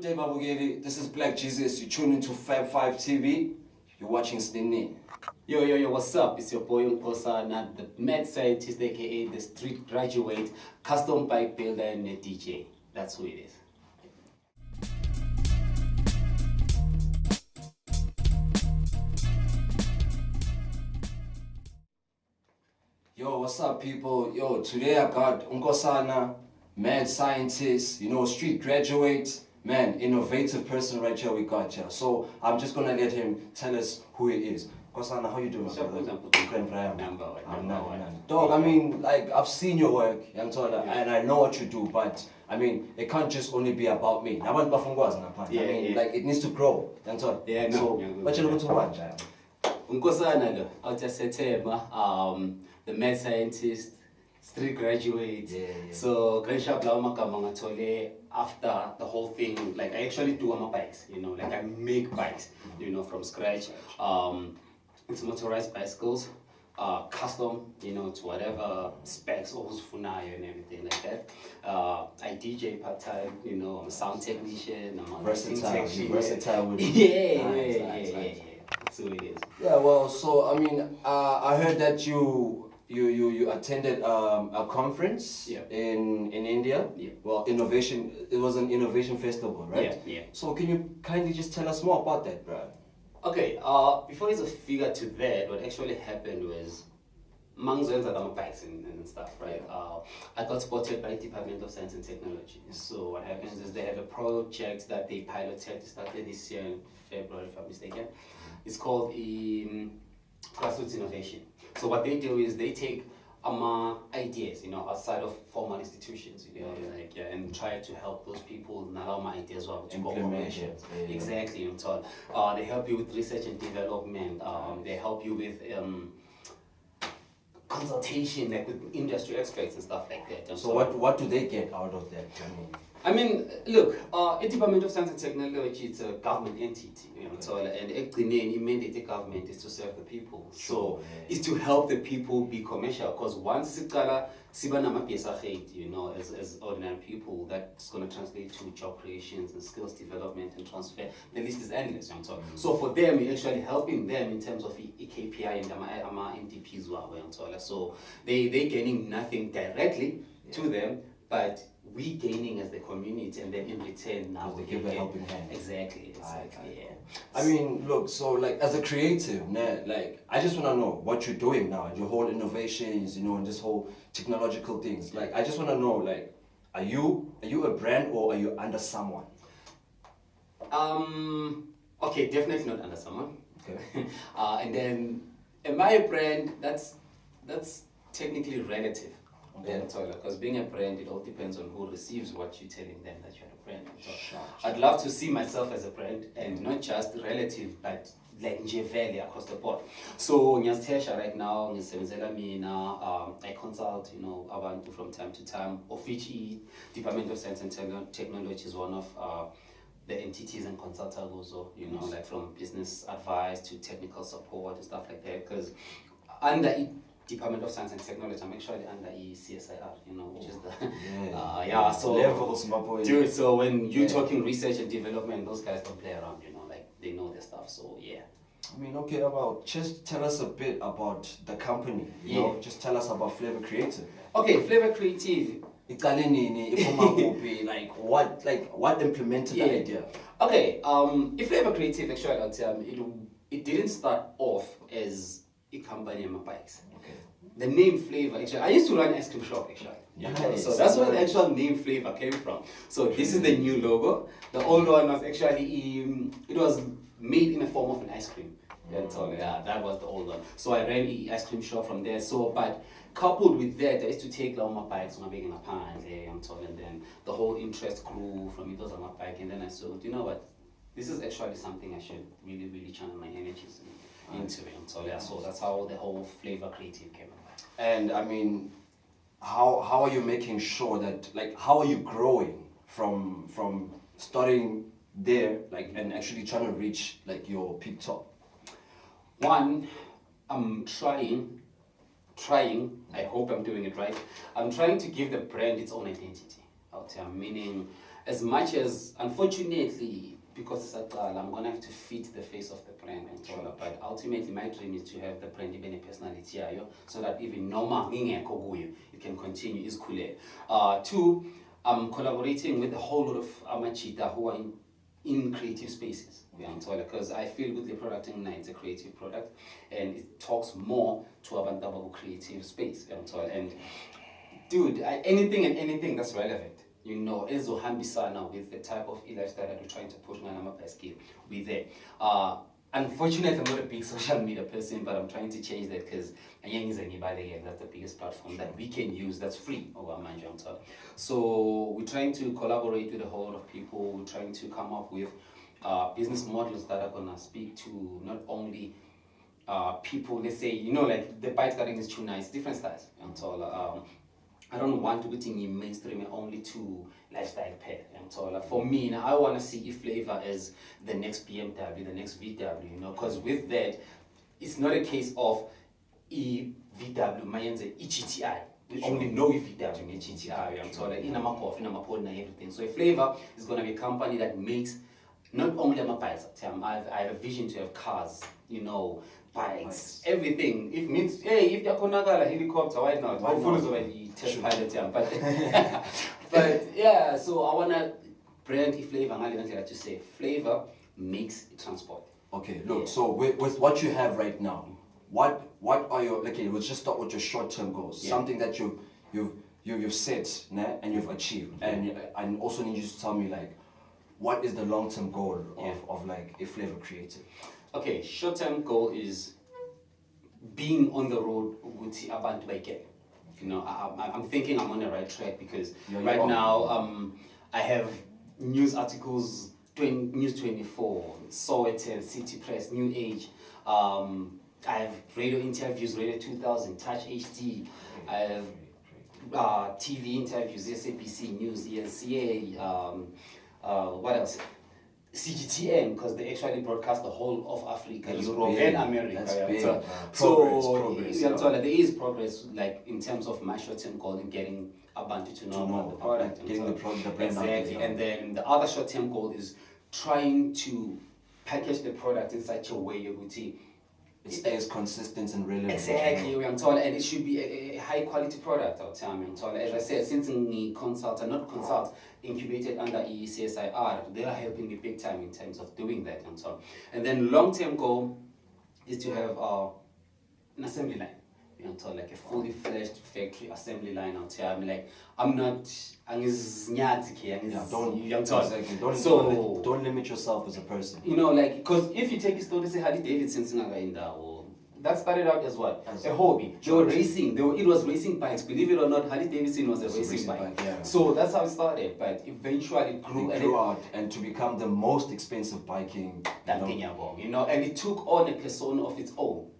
day, Babugeli. This is Black Jesus. You tune into Fab 5 TV. You're watching Snini Nini. Yo, what's up? It's your boy Nkosana, the mad scientist, aka the street graduate, custom bike builder, and a DJ. That's who it is. Yo, what's up, people? Yo, today I got Nkosana, mad scientist, street graduate, man, innovative person right here we got here. So I'm just gonna let him tell us who he is. Nkosana, how you doing, Dog, I mean, like, I've seen your work, and I know what you do, but I mean, it can't just only be about me. I mean, like, it needs to grow. Yeah, no. So, what you looking to watch? Nkosana, I'll just say, the mad scientist, street graduate. So, after the whole thing, like, I actually do my bikes, like I make bikes, from scratch. It's motorized bicycles, custom, to whatever specs or funayo and everything like that. I DJ part-time, I'm a sound technician, I'm a versatile with yeah. That's who it is. Yeah, well, so I mean, I heard that you attended a conference in India. Yeah. Well, innovation. It was an innovation festival, right? Yeah. So can you kindly just tell us more about that, bro? Okay. Before there's a figure to that, what actually happened was, amongst other bikes and stuff, right? I got spotted by the Department of Science and Technology. So what happens is they have a project that they piloted, started this year in February, if I'm mistaken. It's called grassroots innovation. So what they do is they take ideas, outside of formal institutions, and try to help those people allow my ideas to go commercial. Exactly, they help you with research and development. They help you with consultation, like with industry experts and stuff like that. So what do they get out of that? I mean, look, the Department of Science and Technology, it's a government entity, and the mandate the government is to serve the people. So it's to help the people be commercial, because once it's as ordinary people, that's going to translate to job creations and skills development and transfer. The list is endless. So for them, we're actually helping them in terms of KPI and NDPs. So they gaining nothing directly to them, but we gaining as the community, and then in return now they give a helping hand. Exactly. Yeah. I mean, look, so like as a creative, like I just want to know what you're doing now, and your whole innovations, and this whole technological things. Like I just want to know, like, are you a brand or are you under someone? Okay, definitely not under someone. Okay. And then, am I a brand? That's technically relative. Because being a brand, it all depends on who receives what you're telling them that you're a brand. So I'd love to see myself as a brand, and not just relative, but like Njeveli across the board. So Nyastesha right now, I consult, abantu from time to time, of which Department of Science and Technology is one of the entities and consultants also, like from business advice to technical support and stuff like that. Because under Department of Science and Technology, I'm actually under CSIR, which is the so levels, my boy. Dude, so when you're talking research and development, those guys don't play around, like they know their stuff. So yeah. I mean, okay, just tell us a bit about the company. Just tell us about Flava Creative. Okay, Flava Creative. like what implemented the idea? Okay, if Flava Creative actually, it didn't start off as a company on my bikes. The name Flava, actually, I used to run an ice cream shop actually. So that's where the actual name Flava came from. So this is the new logo. The old one was actually, it was made in the form of an ice cream. That was the old one. So I ran an ice cream shop from there. So, but coupled with that, I used to take my bikes when I'm making a pan, and then the whole interest grew from it was on my bike. And then I thought, you know what, this is actually something I should really, really channel my energies into it. So that's how the whole Flava Creative came about. And I mean, how are you making sure that, like, how are you growing from starting there, like, and actually trying to reach like your peak top? One, I'm trying, I hope I'm doing it right. I'm trying to give the brand its own identity out here, meaning as much as, unfortunately, because it's a girl, I'm gonna have to fit the face of the brand and all that. But ultimately, my dream is to have the brand even a personality, so that even normal it can continue. Is cool. Two, I'm collaborating with a whole lot of amachita who are in creative spaces. Because I feel with the product it's a creative product, and it talks more to a creative space. And dude, anything that's relevant. Ezohambisana with the type of lifestyle that we're trying to push on we're there. Unfortunately, I'm not a big social media person, but I'm trying to change that because that's the biggest platform that we can use that's free. So we're trying to collaborate with a whole lot of people. We're trying to come up with business models that are going to speak to not only people, let's say, like the bike starting is too nice, different styles. I don't want to be in mainstream only to lifestyle pair. For me, now I want to see Flava as the next BMW, the next VW, because with that, it's not a case of VW, mayenze GTI. We only know VW and GTI. In everything. So Flava is going to be a company that makes not only bikes. I have a vision to have cars, bikes, everything. If you're going to a helicopter, why not? Hopefully it's already test pilot, but yeah, so I want to brand Flava, like to say, Flava makes transport. Okay, look, so with what you have right now, what are your, let's just start with your short-term goals, something that you've set, and you've achieved, and I also need you to tell me, what is the long-term goal of a Flava Creative? Okay, short-term goal is being on the road with abantu bike. I'm thinking I'm on the right track because right now I have news articles, News 24, Sowetan, City Press, New Age. I have radio interviews, Radio 2000, Touch HD. I have TV interviews, SABC News, ENCA. What else? CGTN, because they actually broadcast the whole of Africa, Europe, and America. There is progress, in terms of my short-term goal in getting Abantu to know about the product, getting the brand exactly. And then the other short-term goal is trying to package the product in such a way it stays consistent and relevant. Exactly, and it should be a high quality product. As I said, since incubated under ECSIR, they are helping me big time in terms of doing that. And then long-term goal is to have an assembly line. Like a fully fledged factory assembly line out here. Don't limit yourself as a person. Because if you take a story, say Harley Davidson, that started out as what? A hobby. They were racing. It was racing bikes. Believe it or not, Harley Davidson was a racing bike. So that's how it started. But eventually it grew out and to become the most expensive biking. And it took on a persona of its own.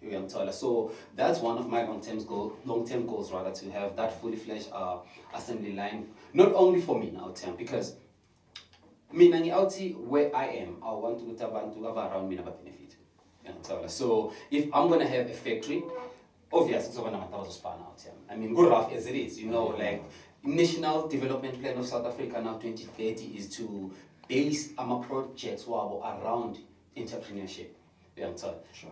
So that's one of my long-term goals, rather, to have that fully fledged assembly line. Not only for me now, because where I am, I want to have around me benefit. So if I'm gonna have a factory, obviously it's gonna matter span out. Good rough as it is, National Development Plan of South Africa now 2030 is to base our projects around entrepreneurship.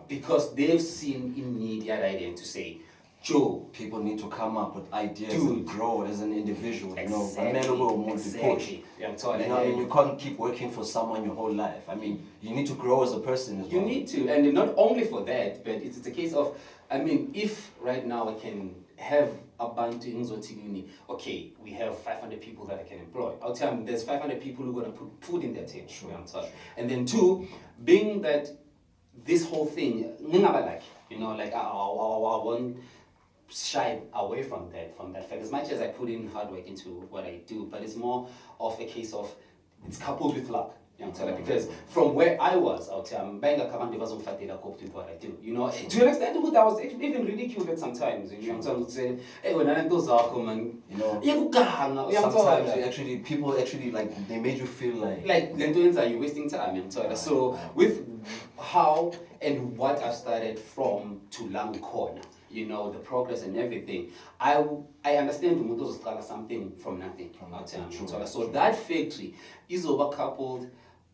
Because they've seen in need that idea to say, Joe, people need to come up with ideas and grow as an individual. Exactly. You can't keep working for someone your whole life. You need to grow as a person as well. You need to, and not only for that, but it's a case of, if right now I can have abantu ngizotini, okay, we have 500 people that I can employ. I'll tell them there's 500 people who are going to put food in their table. And then two, being that this whole thing, I won't shy away from that fact. As much as I put in hard work into what I do, but it's more of a case of it's coupled with luck. Because from where I was out here, I'm buying a command wasn't fighting a cop with what I do. To an extent, I was even ridiculed sometimes. Say, hey, when I do man, sometimes people actually they made you feel like you're wasting time. So with how and what I've started from to Lang Corner, you know, the progress and everything. I understand Umuto start something from nothing. So that factory is over coupled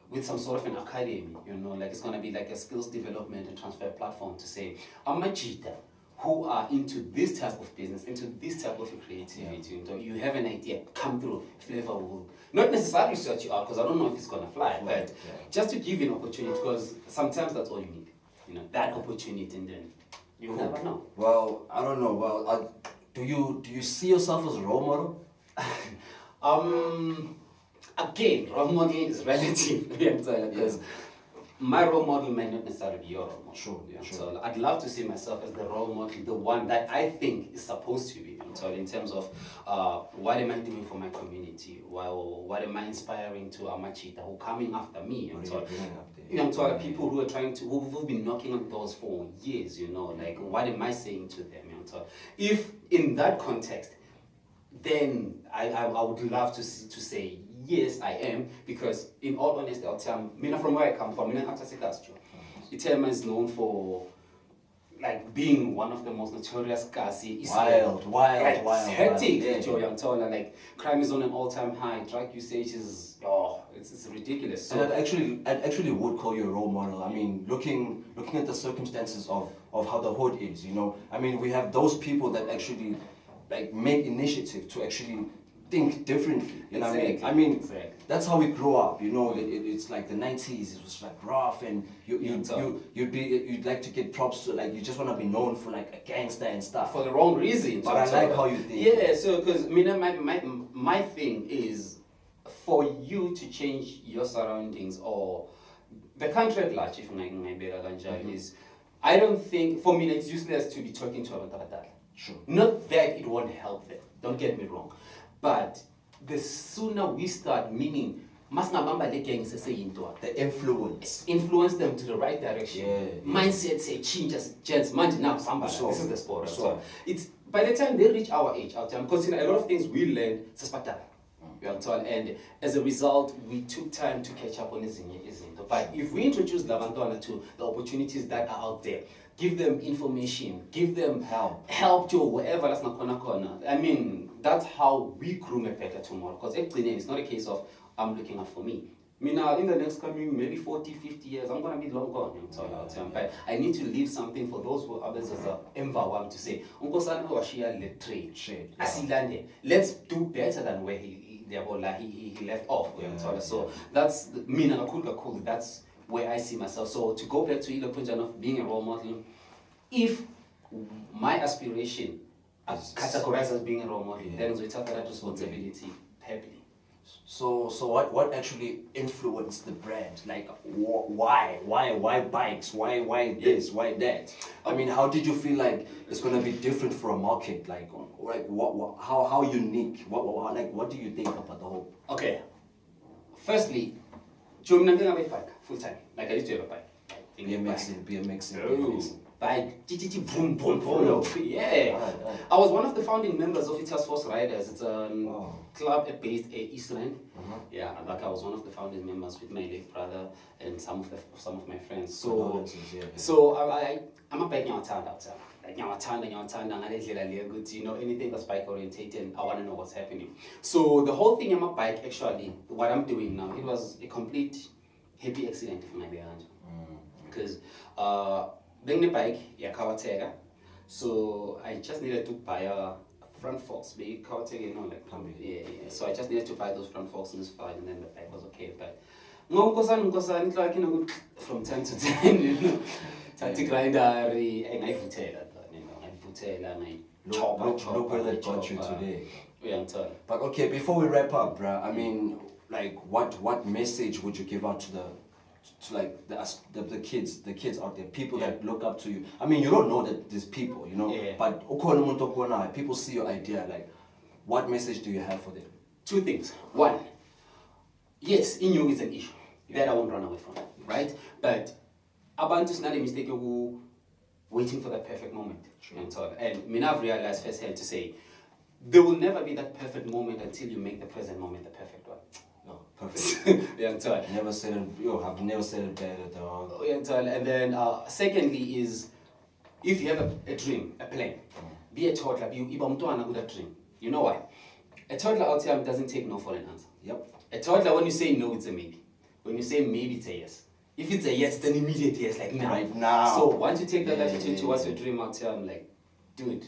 with some sort of an academy, you know, like it's going to be like a skills development and transfer platform to say, Amachita, who are into this type of business, into this type of creativity, you know, you have an idea, come through, Flava will not necessarily search you out, because I don't know if it's going to fly, but just to give you an opportunity, because sometimes that's all you need, you know, that opportunity, and then you never know. Well, I don't know. Well, do you see yourself as a role model? Again, role model is relative, because my role model may not necessarily be your role model. Sure. So I'd love to see myself as the role model, the one that I think is supposed to be. So in terms of what am I doing for my community? What am I inspiring to Amachita who coming after me? So people who are trying to, who've been knocking on doors for years, you know, like what am I saying to them? So if in that context, then I would love to say yes, I am, because in all honesty, I'll tell you, from where I come from, Itema is known for like being one of the most notorious Kasi. Wild. Hectic. Like crime is on an all-time high. Drug usage is it's ridiculous. So and I'd actually would call you a role model. I mean, looking at the circumstances of how the hood is, you know. I mean, we have those people that actually like make initiative to actually think differently. You know what I mean? That's how we grow up. You know, it's like the 90s. It was like rough, and you'd like to get props to, like, you just want to be known for like a gangster and stuff for the wrong reason. But I like how you think. Yeah. So because my thing is for you to change your surroundings or the country at large. If is, I don't think for me it's useless to be talking to about that. Sure. Not that it won't help them. Don't get me wrong. But the sooner we start, meaning, the influence them to the right direction. Mindset say changes, gents, now somebody. This is the sport. So it's by the time they reach our age, because a lot of things we learned, and as a result, we took time to catch up on this. But if we introduce Lavantona to the opportunities that are out there, give them information, give them help to wherever that's not corner. I mean, that's how we groom a better tomorrow. Because it's not a case of I'm looking out for me. I mean, now in the next coming maybe 40, 50 years, I'm going to be long gone. But I need to leave something for those who others as a empower to say, Nkosana washia le trade. Let's do better than where he left off. So that's cool. That's where I see myself. So to go back to Ilo Punjan of being a role model, if my aspiration is categorized as being a role model, then we take that responsibility happily. So what actually influenced the brand? Like why bikes? Why this? Why that? I mean, how did you feel like it's gonna be different for a market? Like how unique? What do you think about the whole? Okay, firstly, full time. Like I used to have a bike. BMXing. Bike, boom, boom, boom. Yeah. I was one of the founding members of Task Force Riders. It's a club based at East Rand. Yeah, like I was one of the founding members with my late brother and some of my friends. So I'm a bike outside. Like you know, anything that's bike orientated, I want to know what's happening. So the whole thing I'm a bike, actually, what I'm doing now, it was a complete happy accident for my behind. Because being the bike, so I just needed to buy a front forks, big Kawatega, you know, like So I just needed to buy those front forks and it's fine, and then the bike was okay. But Nkosana, like, you know, from time to time, you know, tactic rider, and I Look where that got you today. But okay, before we wrap up, bruh, I mean, like, what message would you give out to the kids out there, people that look up to you? I mean, you don't know that there's people, you know, but people see your idea. Like, what message do you have for them? Two things. One, yes, Inyo is an issue that I won't run away from, right? But Abantu is not a mistake who waiting for that perfect moment. And I've realized firsthand to say, there will never be that perfect moment until you make the present moment the perfect one. Perfect. Uyangithola. Never said it. Yo, I've never said it better, dog. Uyangithola. And then secondly is, if you have a dream, a plan, be a toddler, be umntwana with a dream. You know why? A toddler out here doesn't take no for an answer. Yep. A toddler, when you say no, it's a maybe. When you say maybe, it's a yes. If it's a yes, it's an immediate yes, like now. Right now. So once you take that attitude towards your dream out here, I'm like, dude,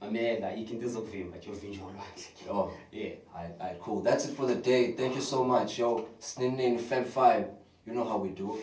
mamela, you can do something, but you're visual. Oh, yeah. Alright, cool. That's it for the day. Thank you so much, yo. Snini Nini, Feb 5. You know how we do.